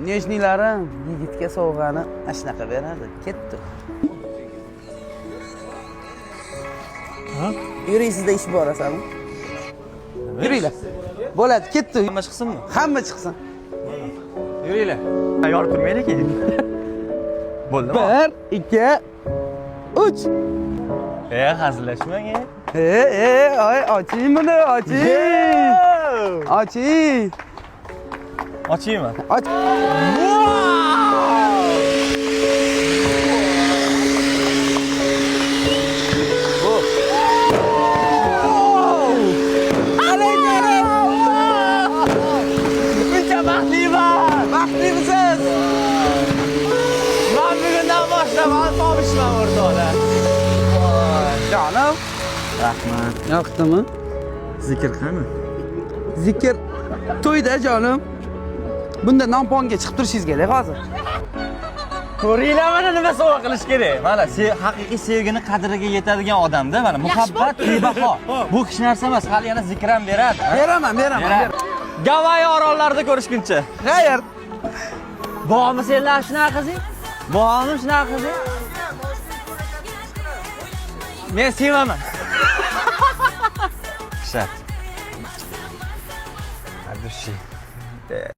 Nejnilarim yigitga sovg'ani ashnaqa beradi. Ketdi. Ha? Yuraysizda ish bor asalmi? Yuringlar. Bo'ladi, ketdi. Hamma chiqsinmi? Hamma chiqsin. Yuringlar. Tayyor turmaylik keyin. Bo'ldimi? 1, 2, 3. Hazillashmang. Ay, oching buni, oching. Oching. Ochaymi? Och. Buncha baxtliman. Baxtlimisiz? Men bugundan boshlab alpomishman o'rtoqlar. Jonim. Rahmat. Yoqdimi? Zikr qani? Zikr to'yda jonim. Bunda nomponga chiqib turishingiz kerak hozir. Ko'ringlar mana nima sovg'a qilish kerak. Mana haqiqiy sevgini qadriga yetadigan odamda mana muhabbat bebaho. Bu kishi narsa emas, hali yana zikr ham beradi. Beraman. Gavayi orollarida ko'rishguncha. Xayr. Bormi senlar shunaqa qizing? Bormi shunaqa qizing? Men sevaman. Kishat. Adushi.